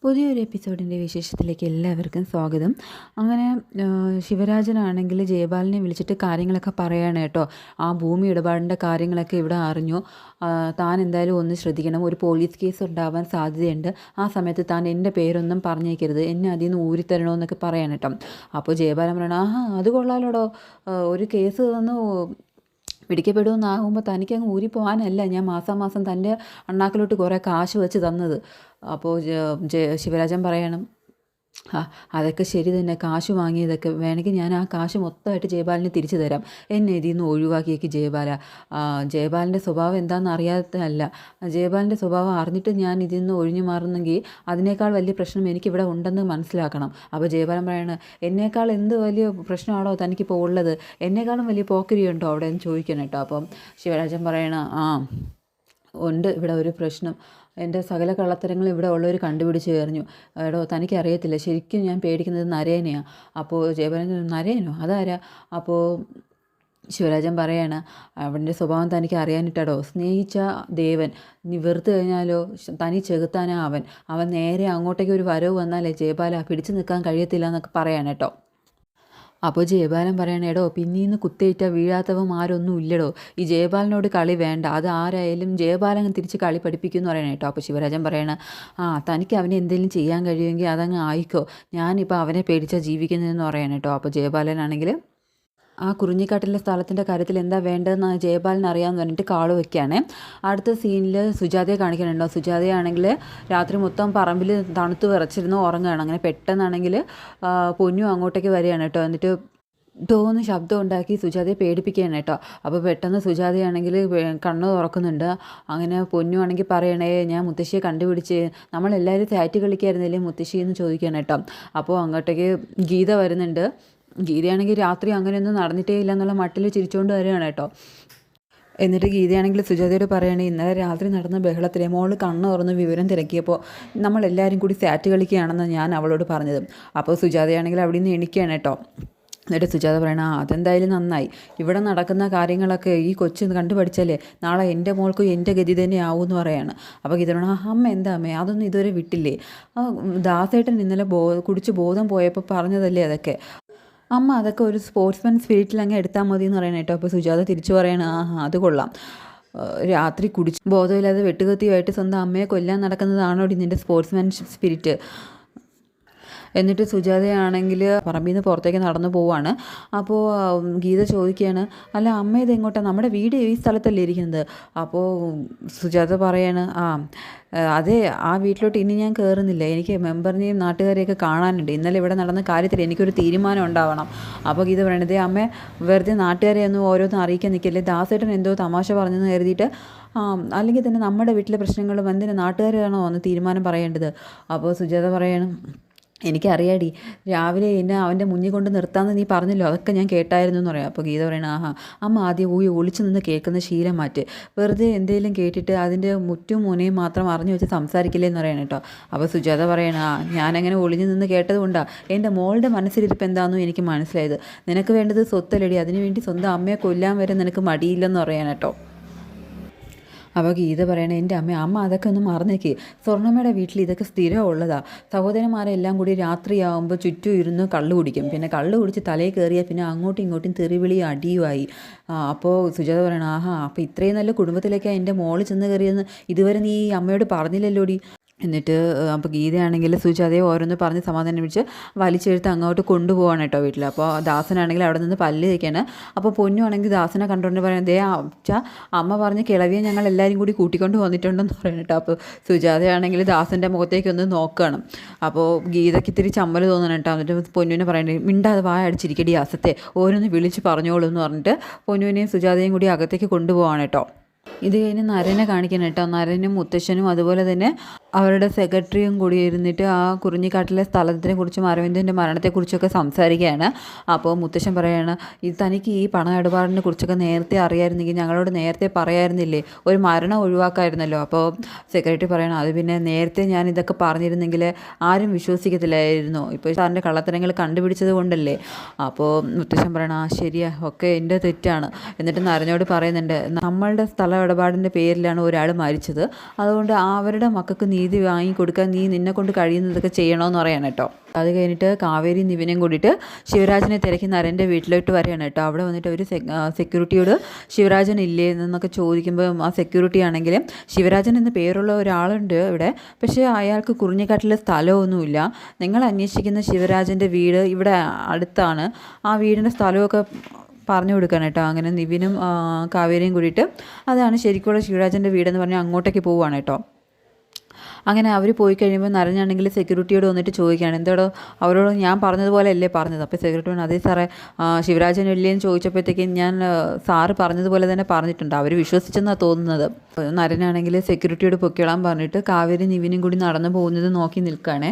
പുതിയൊരു എപ്പിസോഡിൻ്റെ വിശേഷത്തിലേക്ക് എല്ലാവർക്കും സ്വാഗതം. അങ്ങനെ ശിവരാജനാണെങ്കിൽ ജയപാലിനെ വിളിച്ചിട്ട് കാര്യങ്ങളൊക്കെ പറയാണ് കേട്ടോ. ആ ഭൂമി ഇടപാടിൻ്റെ കാര്യങ്ങളൊക്കെ ഇവിടെ അറിഞ്ഞു. താൻ എന്തായാലും ഒന്ന് ശ്രദ്ധിക്കണം, ഒരു പോലീസ് കേസ് ഉണ്ടാവാൻ സാധ്യതയുണ്ട്. ആ സമയത്ത് താൻ എൻ്റെ പേരൊന്നും പറഞ്ഞേക്കരുത്, എന്നെ അതിൽ നിന്ന് ഊരിത്തരണമെന്നൊക്കെ പറയാൻ കേട്ടോ. അപ്പോൾ ജയപാലൻ പറയണം, അത് കൊള്ളാലോടോ, ഒരു കേസ് വന്ന് പിടിക്കപ്പെടുമെന്നാകുമ്പോൾ തനിക്കങ്ങ് ഊരിപ്പോകാനല്ല ഞാൻ മാസാമാസം തൻ്റെ അണ്ണാക്കിലോട്ട് കുറേ കാശ് വെച്ച് തന്നത്. അപ്പോൾ ശിവരാജൻ പറയണം, അതൊക്കെ ശരി തന്നെ, കാശ് വാങ്ങിയതൊക്കെ വേണമെങ്കിൽ ഞാൻ ആ കാശ് മൊത്തമായിട്ട് ജയപാലിന് തിരിച്ചു തരാം, എന്നെ ഇതിൽ നിന്ന് ഒഴിവാക്കിയേക്ക് ജയപാല. ജയപാലിൻ്റെ സ്വഭാവം എന്താണെന്ന് അറിയാത്തതല്ല, ജയപാലിൻ്റെ സ്വഭാവം അറിഞ്ഞിട്ട് ഞാൻ ഇതിൽ നിന്ന് ഒഴിഞ്ഞു മാറുന്നെങ്കിൽ അതിനേക്കാൾ വലിയ പ്രശ്നം എനിക്കിവിടെ ഉണ്ടെന്ന് മനസ്സിലാക്കണം. അപ്പോൾ ജയപാലൻ പറയണ, എന്നേക്കാൾ എന്ത് വലിയ പ്രശ്നമാണോ തനിക്കിപ്പോൾ ഉള്ളത്, എന്നേക്കാളും വലിയ പോക്കരിയുണ്ടോ അവിടെ എന്ന് ചോദിക്കണം കേട്ടോ. അപ്പം ശിവരാജൻ പറയണ, ഉണ്ട് ഇവിടെ ഒരു പ്രശ്നം, എൻ്റെ സകല കള്ളത്തരങ്ങളും ഇവിടെ ഉള്ളവർ കണ്ടുപിടിച്ച് കഴിഞ്ഞു. എടോ തനിക്കറിയത്തില്ല, ശരിക്കും ഞാൻ പേടിക്കുന്നത് നരേനെയാണ്. അപ്പോൾ ജയപാലൻ, നരേനോ അതാരാ? അപ്പോൾ ശിവരാജൻ പറയാണ്, അവൻ്റെ സ്വഭാവം തനിക്ക് അറിയാനിട്ടടോ, സ്നേഹിച്ച ദേവൻ നീ വെറുത്ത് കഴിഞ്ഞാലോ തനി ചെകുത്താനാ അവൻ നേരെ അങ്ങോട്ടേക്ക് ഒരു വരവ് വന്നാലേ ജയപാല പിടിച്ചു നിൽക്കാൻ കഴിയത്തില്ല എന്നൊക്കെ പറയാൻ കേട്ടോ. അപ്പോൾ ജയപാലൻ പറയണ, എടോ പിന്നീന്ന് കുത്തേറ്റ വീഴാത്തവൻ ആരൊന്നും ഇല്ലടോ, ഈ ജയപാലനോട് കളി വേണ്ട, അത് ആരായാലും ജയപാലൻ തിരിച്ച് കളി പഠിപ്പിക്കുമെന്ന് പറയണ കേട്ടോ. അപ്പോൾ ശിവരാജൻ പറയണ, തനിക്ക് അവനെ എന്തെങ്കിലും ചെയ്യാൻ കഴിയുമെങ്കിൽ അതങ്ങ് ആയിക്കോ, ഞാനിപ്പോൾ അവനെ പേടിച്ചാൽ ജീവിക്കുന്നതെന്ന് പറയണ കേട്ടോ. അപ്പോൾ ജയപാലനാണെങ്കിൽ ആ കുറിഞ്ഞിക്കാട്ടിലെ സ്ഥലത്തിൻ്റെ കാര്യത്തിൽ എന്താ വേണ്ടതെന്ന് ജയപാലിന് അറിയാമെന്ന് പറഞ്ഞിട്ട് കാള് വയ്ക്കുകയാണ്. അടുത്ത സീനിൽ സുജാതയെ കാണിക്കാനുണ്ടോ. സുജാതയാണെങ്കിൽ രാത്രി മൊത്തം പറമ്പിൽ തണുത്ത് വിറച്ചിരുന്ന് ഉറങ്ങുകയാണ്. അങ്ങനെ പെട്ടെന്നാണെങ്കിൽ പൊന്നു അങ്ങോട്ടേക്ക് വരികയാണ് കേട്ടോ. എന്നിട്ട് ടോന്ന് ശബ്ദം ഉണ്ടാക്കി സുജാതയെ പേടിപ്പിക്കുകയാണ് കേട്ടോ. അപ്പോൾ പെട്ടെന്ന് സുജാതയാണെങ്കിൽ കണ്ണ് തുറക്കുന്നുണ്ട്. അങ്ങനെ പൊന്നു ആണെങ്കിൽ പറയണേ, ഞാൻ മുത്തശ്ശിയെ കണ്ടുപിടിച്ച്, നമ്മളെല്ലാവരും സാറ്റ് കളിക്കായിരുന്നില്ലേ മുത്തശ്ശി എന്ന് ചോദിക്കുകയാണ് കേട്ടോ. അപ്പോൾ അങ്ങോട്ടേക്ക് ഗീത വരുന്നുണ്ട്. ഗീതയാണെങ്കിൽ രാത്രി അങ്ങനെയൊന്നും നടന്നിട്ടേ ഇല്ല എന്നുള്ള മട്ടിൽ ചിരിച്ചുകൊണ്ട് വരികയാണ് കേട്ടോ. എന്നിട്ട് ഗീതയാണെങ്കിൽ സുജാതയോട് പറയുകയാണ്, ഇന്നലെ രാത്രി നടന്ന ബഹളത്തിലെ മോള് കണ്ണ് തുറന്ന് വിവരം തിരക്കിയപ്പോൾ നമ്മളെല്ലാവരും കൂടി സാറ്റ് കളിക്കുകയാണെന്ന് ഞാൻ അവളോട് പറഞ്ഞത്. അപ്പോൾ സുജാതയാണെങ്കിൽ അവിടെ നിന്ന് എണിക്കുകയാണ് കേട്ടോ. എന്നിട്ട് സുജാത പറയണ, അതെന്തായാലും നന്നായി, ഇവിടെ നടക്കുന്ന കാര്യങ്ങളൊക്കെ ഈ കൊച്ചു കണ്ടു പഠിച്ചാലേ നാളെ എൻ്റെ മോൾക്കും എൻ്റെ ഗതി തന്നെ ആവും എന്ന് പറയാണ്. അപ്പോൾ ഗീത പറയണ, അമ്മ എന്താ അമ്മേ, അതൊന്നും ഇതുവരെ വിട്ടില്ലേ, ദാസേട്ടൻ ഇന്നലെ കുടിച്ച് ബോധം പോയപ്പോൾ പറഞ്ഞതല്ലേ അതൊക്കെ, അമ്മ അതൊക്കെ ഒരു സ്പോർട്സ്മാൻ സ്പിരിറ്റിൽ അങ്ങ് എടുത്താൽ മതി എന്ന് പറയണ കേട്ടോ. അപ്പോൾ സുജാത തിരിച്ചു പറയണ, അത് കൊള്ളാം, രാത്രി കുടിച്ച് ബോധമില്ലാതെ വെട്ടുകത്തിയുമായിട്ട് സ്വന്തം അമ്മയെ കൊല്ലാൻ നടക്കുന്നതാണോ നിൻ്റെ സ്പോർട്സ്മാൻ സ്പിരിറ്റ്. എന്നിട്ട് സുജാതയാണെങ്കിൽ പറമ്പിൽ നിന്ന് പുറത്തേക്ക് നടന്നു പോവാണ്. അപ്പോൾ ഗീത ചോദിക്കുകയാണ്, അല്ല അമ്മ ഇത് എങ്ങോട്ടാണ്, നമ്മുടെ വീട് ഈ സ്ഥലത്തല്ലേ ഇരിക്കുന്നത്. അപ്പോൾ സുജാത പറയാണ്, അതെ, ആ വീട്ടിലോട്ട് ഇനി ഞാൻ കയറുന്നില്ല, എനിക്ക് മെമ്പറിനെയും നാട്ടുകാരെയൊക്കെ കാണാനുണ്ട്, ഇന്നലെ ഇവിടെ നടന്ന കാര്യത്തിൽ എനിക്കൊരു തീരുമാനം ഉണ്ടാവണം. അപ്പോൾ ഗീത പറയണത്, അമ്മ വെറുതെ നാട്ടുകാരെ ഒന്നും ഓരോന്നും അറിയിക്കാൻ നിൽക്കില്ലേ, ദാസേട്ടൻ എന്തോ തമാശ പറഞ്ഞെന്ന് കരുതിയിട്ട് അല്ലെങ്കിൽ തന്നെ നമ്മുടെ വീട്ടിലെ പ്രശ്നങ്ങളും എന്തിനാ നാട്ടുകാരാണോ എന്ന് തീരുമാനം പറയേണ്ടത്. അപ്പോൾ സുജാത പറയണം, എനിക്കറിയാടി, രാവിലെ എന്നെ അവൻ്റെ മുന്നിൽ കൊണ്ട് നിർത്താമെന്ന് നീ പറഞ്ഞല്ലോ, അതൊക്കെ ഞാൻ കേട്ടായിരുന്നു എന്ന് പറയാം. അപ്പോൾ ഗീത പറയണ, അമ്മ ആദ്യം ഒളിച്ചു നിന്ന് കേൾക്കുന്ന ശീലം മാറ്റ്, വെറുതെ എന്തെങ്കിലും കേട്ടിട്ട് അതിൻ്റെ മുറ്റും മുനയും മാത്രം അറിഞ്ഞു വെച്ച് സംസാരിക്കില്ലേ എന്ന് പറയണം കേട്ടോ. അപ്പോൾ സുജാത പറയണ, ഞാനങ്ങനെ ഒളിഞ്ഞു നിന്ന് കേട്ടത് കൊണ്ടാണ് എൻ്റെ മോളുടെ മനസ്സിലിരിപ്പ് എന്താണെന്നും എനിക്ക് മനസ്സിലായത്, നിനക്ക് വേണ്ടത് സ്വത്തല്ലടി, അതിനുവേണ്ടി സ്വന്തം അമ്മയെ കൊല്ലാൻ വരെ നിനക്ക് മടിയില്ലെന്ന് പറയാൻ കേട്ടോ. അപ്പോൾ ഗീത പറയണേ, എൻ്റെ അമ്മ അതൊക്കെ ഒന്ന് മറന്നേക്ക്, സ്വർണ്ണമ്മയുടെ വീട്ടിൽ ഇതൊക്കെ സ്ഥിരം ഉള്ളതാണ്, സഹോദരന്മാരെല്ലാം കൂടി രാത്രിയാകുമ്പോൾ ചുറ്റും ഇരുന്ന് കള്ളു കുടിക്കും, പിന്നെ കള്ളു കുടിച്ച് തലയിൽ കയറിയാൽ പിന്നെ അങ്ങോട്ടും ഇങ്ങോട്ടും തെറിവിളിയും അടിയുമായി. അപ്പോൾ സുജാത പറയണ, അപ്പോൾ ഇത്രയും നല്ല കുടുംബത്തിലേക്കാണ് എൻ്റെ മോള് ചെന്ന് കയറിയെന്ന് ഇതുവരെ നീ അമ്മയോട് പറഞ്ഞില്ലല്ലോടി. എന്നിട്ട് അപ്പോൾ ഗീതയാണെങ്കിൽ സുജാതയെ ഓരോന്ന് പറഞ്ഞ് സമാധാനം പിടിച്ച് വലിച്ചെഴുത്ത് അങ്ങോട്ട് കൊണ്ടുപോവാണ് കേട്ടോ വീട്ടിൽ. അപ്പോൾ ദാസനാണെങ്കിൽ അവിടെ നിന്ന് പല്ല് തേക്കാണ്. അപ്പോൾ പൊന്നു ആണെങ്കിൽ ദാസനെ കണ്ടുകൊണ്ട് പറയുന്നത്, അമ്മ പറഞ്ഞ് കിളവിയെ ഞങ്ങൾ എല്ലാവരും കൂടി കൂട്ടിക്കൊണ്ട് വന്നിട്ടുണ്ടെന്ന് പറയുന്നത് കേട്ടോ. അപ്പോൾ സുജാതയാണെങ്കിൽ ദാസൻ്റെ മുഖത്തേക്കൊന്ന് നോക്കണം. അപ്പോൾ ഗീതയ്ക്ക് ഇത്തിരി ചമ്മൽ തോന്നണം കേട്ടോ. എന്നിട്ട് പൊന്നുവിനെ പറയണേ, മിണ്ടാതെ വായ അടിച്ചിരിക്കടി അസത്തെ, ഓരോന്ന് വിളിച്ച് പറഞ്ഞോളൂ എന്ന് പറഞ്ഞിട്ട് പൊന്നുവിനെയും സുജാതയും കൂടി അകത്തേക്ക് കൊണ്ടുപോവാണ് കേട്ടോ. ഇത് കഴിഞ്ഞ് നരനെ കാണിക്കണം കേട്ടോ. നരനും മുത്തശ്ശനും അതുപോലെ തന്നെ അവരുടെ സെക്രട്ടറിയും കൂടി ഇരുന്നിട്ട് ആ കുറിഞ്ഞിക്കാട്ടിലെ സ്ഥലത്തിനെ കുറിച്ചും അരവിന്ദൻ്റെ മരണത്തെക്കുറിച്ചൊക്കെ സംസാരിക്കുകയാണ്. അപ്പോൾ മുത്തശ്ശൻ പറയുകയാണ്, ഇത് തനിക്ക് ഈ പണ ഇടപാടിനെ കുറിച്ചൊക്കെ നേരത്തെ അറിയാമായിരുന്നെങ്കിൽ ഞങ്ങളോട് നേരത്തെ പറയായിരുന്നില്ലേ, ഒരു മരണം ഒഴിവാക്കായിരുന്നല്ലോ. അപ്പോൾ സെക്രട്ടറി പറയണം, അത് പിന്നെ നേരത്തെ ഞാൻ ഇതൊക്കെ പറഞ്ഞിരുന്നെങ്കിൽ ആരും വിശ്വസിക്കത്തില്ലായിരുന്നു, ഇപ്പോൾ സാറിൻ്റെ കള്ളത്തരങ്ങൾ കണ്ടുപിടിച്ചത് കൊണ്ടല്ലേ. അപ്പോൾ മുത്തശ്ശൻ പറയണം, ശരിയാ, ഒക്കെ എൻ്റെ തെറ്റാണ്. എന്നിട്ട് നരനോട് പറയുന്നുണ്ട്, നമ്മളുടെ സ്ഥലം ഇടപാടിൻ്റെ പേരിലാണ് ഒരാൾ മരിച്ചത്. അതുകൊണ്ട് അവരുടെ മക്കൾക്ക് നീതി വാങ്ങിക്കൊടുക്കാൻ നീ നിന്നെക്കൊണ്ട് കഴിയുന്നതൊക്കെ ചെയ്യണമെന്ന് പറയാണ് കേട്ടോ. അത് കഴിഞ്ഞിട്ട് കാവേരി നിവിനെയും കൂടിയിട്ട് ശിവരാജനെ തിരക്കി നരൻ്റെ വീട്ടിലോട്ട് വരികയാണ് കേട്ടോ. അവിടെ വന്നിട്ട് ഒരു സെക്യൂരിറ്റിയോട് ശിവരാജൻ ഇല്ലേ എന്നൊക്കെ ചോദിക്കുമ്പോൾ ആ സെക്യൂരിറ്റി ആണെങ്കിൽ ശിവരാജൻ എന്ന പേരുള്ള ഒരാളുണ്ട് ഇവിടെ, പക്ഷേ അയാൾക്ക് കുറിഞ്ഞിക്കാട്ടിൽ സ്ഥലമൊന്നുമില്ല. നിങ്ങൾ അന്വേഷിക്കുന്ന ശിവരാജൻ്റെ വീട് ഇവിടെ അടുത്താണ്, ആ വീടിൻ്റെ സ്ഥലമൊക്കെ പറഞ്ഞു കൊടുക്കണം കേട്ടോ. അങ്ങനെ നിവിനും കാവേരിയും കൂടിയിട്ട് അതാണ് ശരിക്കുള്ള ശിവരാജൻ്റെ വീടെന്ന് പറഞ്ഞാൽ അങ്ങോട്ടേക്ക് പോവുകയാണ് കേട്ടോ. അങ്ങനെ അവർ പോയി കഴിയുമ്പോൾ നരനാണെങ്കിൽ സെക്യൂരിറ്റിയോട് വന്നിട്ട് ചോദിക്കുകയാണ്, എന്തോടോ അവരോട് ഞാൻ പറഞ്ഞതുപോലെ അല്ലേ പറഞ്ഞത്. അപ്പോൾ സെക്യൂരിറ്റി പറഞ്ഞു, അതേ സാറേ ശിവരാജൻ ഇല്ലേന്ന് ചോദിച്ചപ്പോഴത്തേക്കും ഞാൻ സാറ് പറഞ്ഞതുപോലെ തന്നെ പറഞ്ഞിട്ടുണ്ട്, അവർ വിശ്വസിച്ചെന്നാണ് തോന്നുന്നത്. നരനാണെങ്കിൽ സെക്യൂരിറ്റിയോട് പൊക്കിയോളാൻ പറഞ്ഞിട്ട് കാവേരി നിവിനും കൂടി നടന്നു പോകുന്നത് നോക്കി നിൽക്കുകയാണേ.